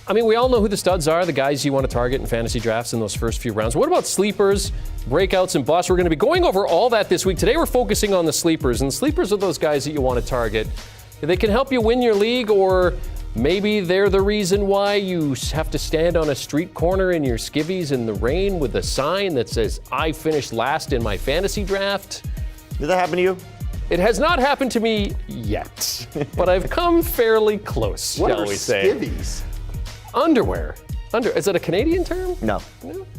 I mean, we all know who the studs are, the guys you want to target in fantasy drafts in those first few rounds. What about sleepers, breakouts, and busts? We're going to be going over all that this week. Today we're focusing on the sleepers, and the sleepers are those guys that you want to target. They can help you win your league, or maybe they're the reason why you have to stand on a street corner in your skivvies in the rain with a sign that says, I finished last in my fantasy draft. Did that happen to you? It has not happened to me yet, but I've come fairly close, shall we say. What are skivvies? Underwear. Is that a Canadian term? No.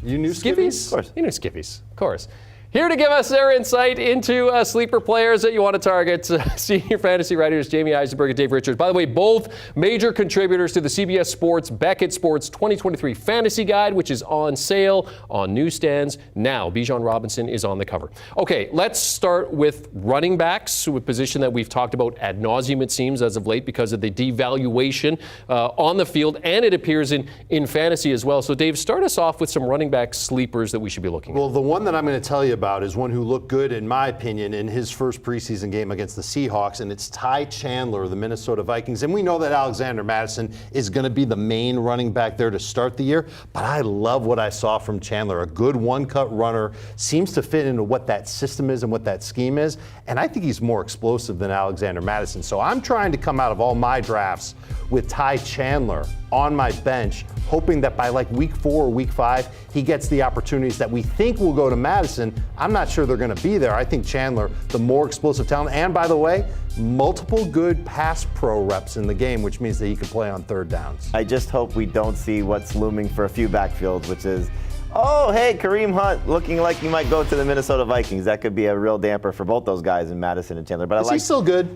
You knew Skivvies? Of course. You knew skivvies, of course. Here to give us their insight into sleeper players that you want to target, senior fantasy writers Jamie Eisenberg and Dave Richards. By the way, both major contributors to the CBS Sports Beckett Sports 2023 Fantasy Guide, which is on sale on newsstands now. Bijan Robinson is on the cover. Okay, let's start with running backs, a position that we've talked about ad nauseum, it seems, as of late because of the devaluation on the field, and it appears in fantasy as well. So, Dave, start us off with some running back sleepers that we should be looking at. Well, the one that I'm going to tell you about is one who looked good, in my opinion, in his first preseason game against the Seahawks, and it's Ty Chandler of the Minnesota Vikings. And we know that Alexander Mattison is going to be the main running back there to start the year, but I love what I saw from Chandler. A good one-cut runner, seems to fit into what that system is and what that scheme is, and I think he's more explosive than Alexander Mattison. So I'm trying to come out of all my drafts with Ty Chandler on my bench, hoping that by like week 4 or week 5, he gets the opportunities that we think will go to Madison. I'm not sure they're going to be there. I think Chandler, the more explosive talent, and by the way, multiple good pass pro reps in the game, which means that he can play on third downs. I just hope we don't see what's looming for a few backfields, which is, oh, hey, Kareem Hunt looking like he might go to the Minnesota Vikings. That could be a real damper for both those guys in Madison and Chandler. But Is he still good?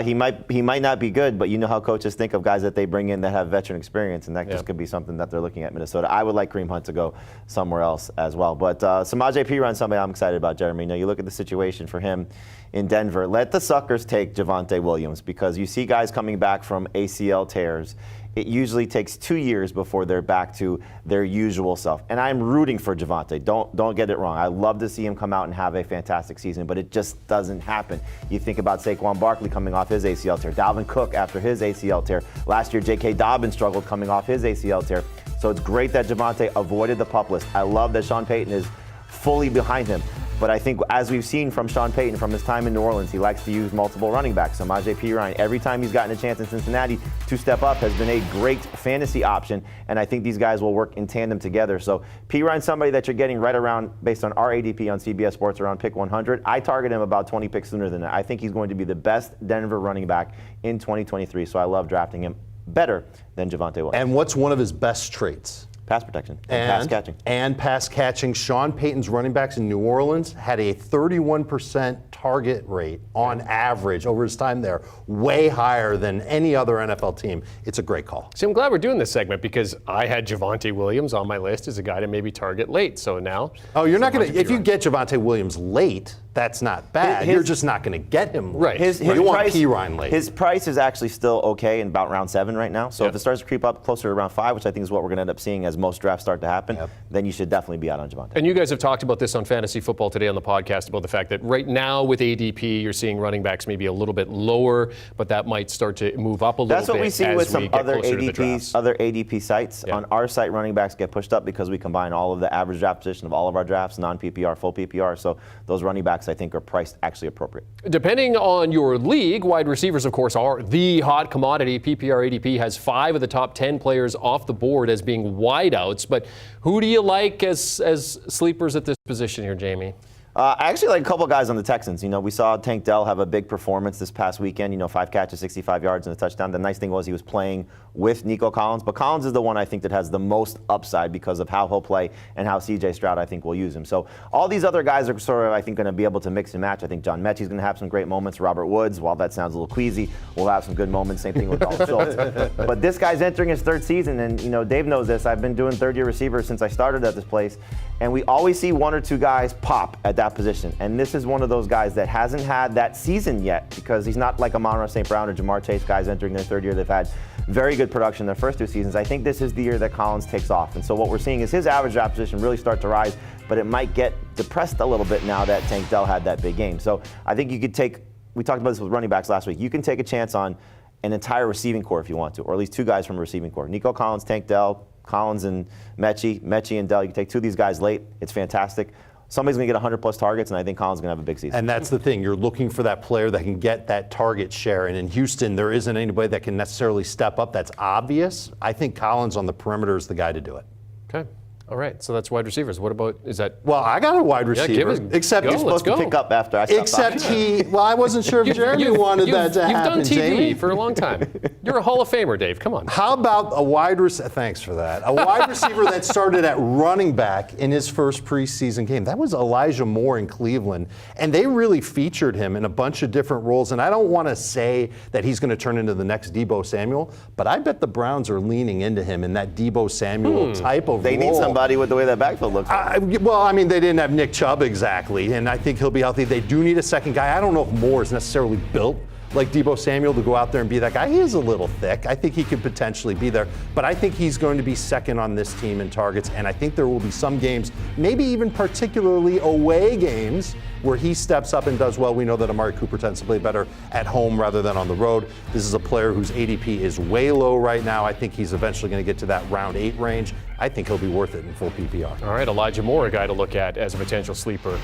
He might not be good, but you know how coaches think of guys that they bring in that have veteran experience, and that just could be something that they're looking at Minnesota. I would like Kareem Hunt to go somewhere else as well. But Samaje Perine, somebody I'm excited about, Jeremy. You know, you look at the situation for him in Denver. Let the suckers take Javonte Williams, because you see guys coming back from ACL tears. It usually takes 2 years before they're back to their usual self. And I'm rooting for Javonte. Don't get it wrong. I love to see him come out and have a fantastic season, but it just doesn't happen. You think about Saquon Barkley coming off his ACL tear, Dalvin Cook after his ACL tear. Last year, J.K. Dobbins struggled coming off his ACL tear. So it's great that Javonte avoided the PUP list. I love that Sean Payton is fully behind him. But I think, as we've seen from Sean Payton from his time in New Orleans, he likes to use multiple running backs. Samaje Perine, every time he's gotten a chance in Cincinnati to step up, has been a great fantasy option, and I think these guys will work in tandem together. So Perine's somebody that you're getting right around, based on our ADP on CBS Sports, around pick 100. I target him about 20 picks sooner than that. I think he's going to be the best Denver running back in 2023, so I love drafting him better than Javonte Williams. And what's one of his best traits? Pass protection and pass catching. And pass catching. Sean Payton's running backs in New Orleans had a 31% target rate on average over his time there, way higher than any other NFL team. It's a great call. See, I'm glad we're doing this segment because I had Javonte Williams on my list as a guy to maybe target late. So now. Oh, you're not going to. If you get Javonte Williams late, that's not bad. You're just not going to get him late. Right. You want Perine late. His price is actually still okay in about round 7 right now. So if it starts to creep up closer to round 5, which I think is what we're going to end up seeing as most drafts start to happen, then you should definitely be out on Javonte. And you guys have talked about this on Fantasy Football Today on the podcast, about the fact that right now with ADP, you're seeing running backs maybe a little bit lower, but that might start to move up a little bit. That's what we see with some other ADP sites. Yeah. On our site, running backs get pushed up because we combine all of the average draft position of all of our drafts, non-PPR, full PPR. So those running backs, I think, are priced actually appropriate. Depending on your league, wide receivers, of course, are the hot commodity. PPR ADP has 5 of the top 10 players off the board as being wideouts. But who do you like as sleepers at this position here, Jamie? I actually like a couple guys on the Texans. You know, we saw Tank Dell have a big performance this past weekend. You know, 5 catches, 65 yards, and a touchdown. The nice thing was he was playing with Nico Collins, but Collins is the one I think that has the most upside because of how he'll play and how C.J. Stroud I think will use him. So all these other guys are sort of, I think, going to be able to mix and match. I think John Mechie's going to have some great moments. Robert Woods, while that sounds a little queasy, will have some good moments. Same thing with Dalton Schultz. But this guy's entering his 3rd season, and you know, Dave knows this. I've been doing 3rd-year receivers since I started at this place, and we always see 1 or 2 guys pop at that position. And this is one of those guys that hasn't had that season yet because he's not like Amon-Ra St. Brown or Jamar Chase, guys entering their 3rd year. They've had very good production in their first 2 seasons. I think this is the year that Collins takes off. And so what we're seeing is his average draft position really start to rise, but it might get depressed a little bit now that Tank Dell had that big game. So I think you could take, we talked about this with running backs last week, you can take a chance on an entire receiving core if you want to, or at least 2 guys from a receiving core. Nico Collins, Tank Dell, Collins and Mechie and Dell. You can take 2 of these guys late. It's fantastic. Somebody's going to get 100-plus targets, and I think Collins is going to have a big season. And that's the thing. You're looking for that player that can get that target share. And in Houston, there isn't anybody that can necessarily step up. That's obvious. I think Collins on the perimeter is the guy to do it. Okay. All right, so that's wide receivers. What about, is that? Well, I got a wide receiver. Except you're supposed to pick up after I stopped talking. Well, I wasn't sure if Jeremy wanted that to happen, You've done TV Jamie. for a long time. You're a Hall of Famer, Dave. Come on. How about a wide receiver? Thanks for that. A wide receiver that started at running back in his first preseason game. That was Elijah Moore in Cleveland. And they really featured him in a bunch of different roles. And I don't want to say that he's going to turn into the next Deebo Samuel, but I bet the Browns are leaning into him in that Deebo Samuel type of role. They need somebody with the way that backfield looks like. Well, I mean, they didn't have Nick Chubb exactly, and I think he'll be healthy. They do need a second guy. I don't know if Moore is necessarily built like Deebo Samuel to go out there and be that guy. He is a little thick. I think he could potentially be there, but I think he's going to be second on this team in targets, and I think there will be some games, maybe even particularly away games, where he steps up and does well. We know that Amari Cooper tends to play better at home rather than on the road. This is a player whose ADP is way low right now. I think he's eventually going to get to that round 8 range. I think he'll be worth it in full PPR. All right, Elijah Moore, a guy to look at as a potential sleeper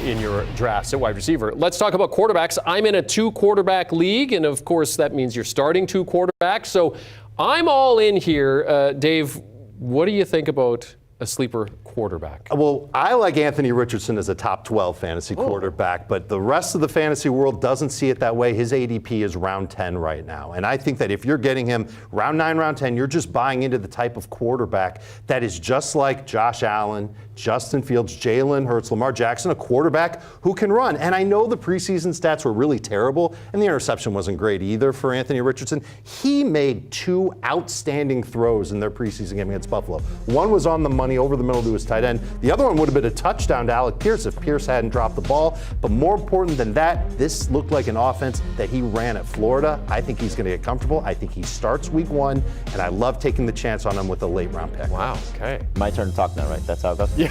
in your drafts at wide receiver. Let's talk about quarterbacks. I'm in a 2-quarterback league, and of course that means you're starting 2 quarterbacks. So I'm all in here. Dave, what do you think about a sleeper quarterback? Well, I like Anthony Richardson as a top 12 fantasy quarterback, but the rest of the fantasy world doesn't see it that way. His ADP is round 10 right now. And I think that if you're getting him round 9, round 10, you're just buying into the type of quarterback that is just like Josh Allen, Justin Fields, Jalen Hurts, Lamar Jackson, a quarterback who can run. And I know the preseason stats were really terrible, and the interception wasn't great either for Anthony Richardson. He made 2 outstanding throws in their preseason game against Buffalo. One was on the money over the middle to his tight end. The other one would have been a touchdown to Alec Pierce if Pierce hadn't dropped the ball. But more important than that, this looked like an offense that he ran at Florida. I think he's going to get comfortable. I think he starts week 1, and I love taking the chance on him with a late round pick. Wow, okay. My turn to talk now, right? That's how it goes? Yeah.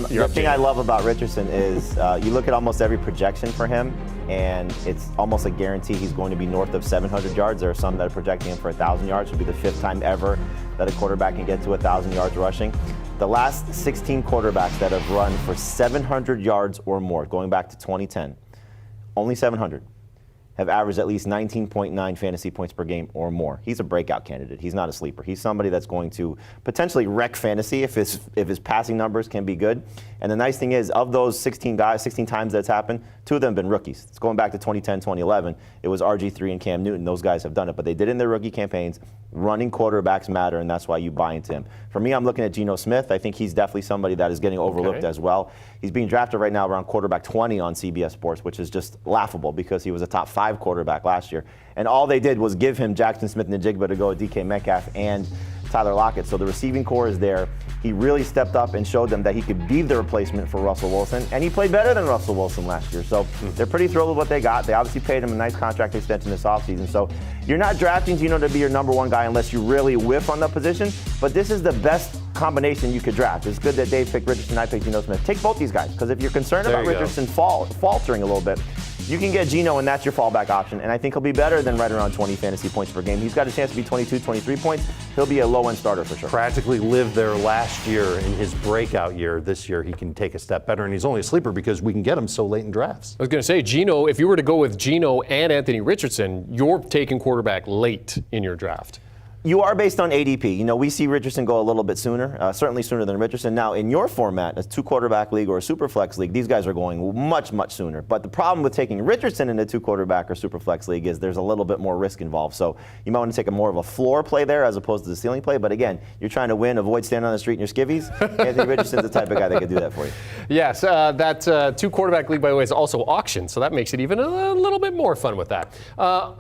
The thing I love about Richardson is you look at almost every projection for him, and it's almost a guarantee he's going to be north of 700 yards. There are some that are projecting him for 1,000 yards. It will be the 5th time ever that a quarterback can get to 1,000 yards rushing. The last 16 quarterbacks that have run for 700 yards or more, going back to 2010, only 700, have averaged at least 19.9 fantasy points per game or more. He's a breakout candidate. He's not a sleeper. He's somebody that's going to potentially wreck fantasy if his passing numbers can be good. And the nice thing is, of those 16 guys, 16 times that's happened, 2 of them have been rookies. It's going back to 2010, 2011. It was RG3 and Cam Newton. Those guys have done it, but they did it in their rookie campaigns. Running quarterbacks matter, and that's why you buy into him. For me, I'm looking at Geno Smith. I think he's definitely somebody that is getting overlooked as well. He's being drafted right now around quarterback 20 on CBS Sports, which is just laughable because he was a top 5 quarterback last year. And all they did was give him Jackson Smith-Njigba to go with DK Metcalf and Tyler Lockett. So the receiving core is there. He really stepped up and showed them that he could be the replacement for Russell Wilson, and he played better than Russell Wilson last year. So they're pretty thrilled with what they got. They obviously paid him a nice contract extension this offseason. So you're not drafting Geno to be your number 1 guy unless you really whiff on the position, but this is the best combination you could draft. It's good that Dave picked Richardson, I picked Geno Smith. Take both these guys, because if you're concerned about Richardson faltering a little bit, you can get Geno, and that's your fallback option. And I think he'll be better than right around 20 fantasy points per game. He's got a chance to be 22, 23 points. He'll be a low-end starter for sure. Practically lived there last year in his breakout year. This year he can take a step better, and he's only a sleeper because we can get him so late in drafts. I was going to say, Geno, if you were to go with Geno and Anthony Richardson, you're taking quarterback late in your draft. You are based on ADP. You know, we see Richardson go a little bit sooner, certainly sooner than Richardson. Now, in your format, a 2-quarterback league or a super flex league, these guys are going much, much sooner. But the problem with taking Richardson in a 2-quarterback or super flex league is there's a little bit more risk involved. So you might want to take a more of a floor play there as opposed to the ceiling play. But again, you're trying to win, avoid standing on the street in your skivvies. Anthony Richardson's the type of guy that can do that for you. Yes, that 2-quarterback league, by the way, is also auctioned, so that makes it even a little bit more fun with that.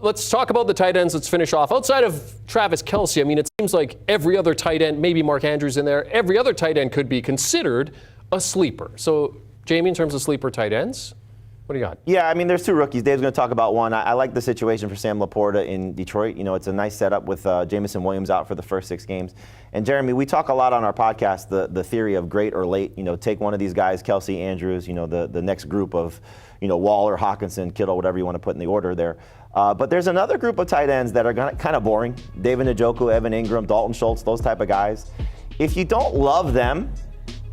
Let's talk about the tight ends. Let's finish off. Outside of Travis Kelce, I mean, it seems like every other tight end, maybe Mark Andrews in there, every other tight end could be considered a sleeper. So, Jamie, in terms of sleeper tight ends, What do you got? Yeah, I mean, there's two rookies. Dave's going to talk about one. I like the situation for Sam LaPorte in Detroit. You know, it's a nice setup with Jameson Williams out for the first 6 games. And Jeremy, we talk a lot on our podcast, the theory of great or late. You know, take one of these guys, Kelsey, Andrews, you know, the next group of, you know, Waller, Hawkinson, Kittle, whatever you want to put in the order there. But there's another group of tight ends that are kind of boring. David Njoku, Evan Ingram, Dalton Schultz, those type of guys. If you don't love them,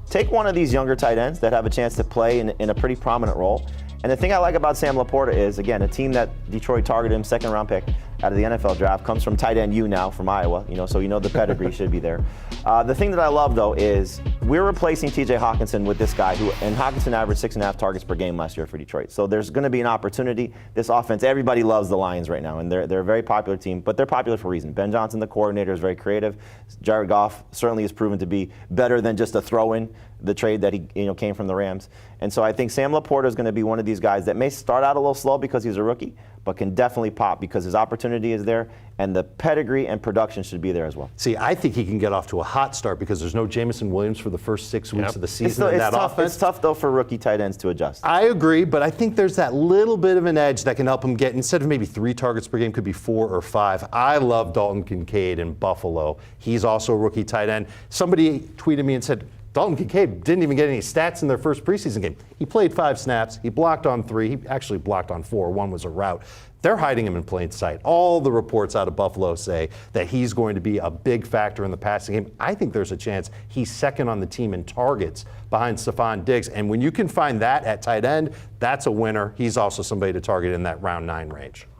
take one of these younger tight ends that have a chance to play in a pretty prominent role. And the thing I like about Sam LaPorte is, again, a team that Detroit targeted him, 2nd-round pick out of the NFL draft, comes from tight end U now from Iowa, you know, so you know the pedigree should be there. The thing that I love, though, is we're replacing T.J. Hawkinson with this guy and Hawkinson averaged 6.5 targets per game last year for Detroit. So there's going to be an opportunity. This offense, everybody loves the Lions right now, and they're a very popular team, but they're popular for a reason. Ben Johnson, the coordinator, is very creative. Jared Goff certainly has proven to be better than just a throw-in, the trade that he came from the Rams. And so I think Sam LaPorte is going to be one of these guys that may start out a little slow because he's a rookie, but can definitely pop because his opportunity is there and the pedigree and production should be there as well. See, I think he can get off to a hot start because there's no Jameson Williams for the first 6 weeks of the season in that offense. It's tough, though, for rookie tight ends to adjust. I agree, but I think there's that little bit of an edge that can help him get, instead of maybe 3 targets per game, could be 4 or 5. I love Dalton Kincaid in Buffalo. He's also a rookie tight end. Somebody tweeted me and said, Dalton Kincaid didn't even get any stats in their first preseason game. He played 5 snaps. He blocked on 3. He actually blocked on 4. 1 was a route. They're hiding him in plain sight. All the reports out of Buffalo say that he's going to be a big factor in the passing game. I think there's a chance he's 2nd on the team in targets behind Stephon Diggs. And when you can find that at tight end, that's a winner. He's also somebody to target in that round 9 range.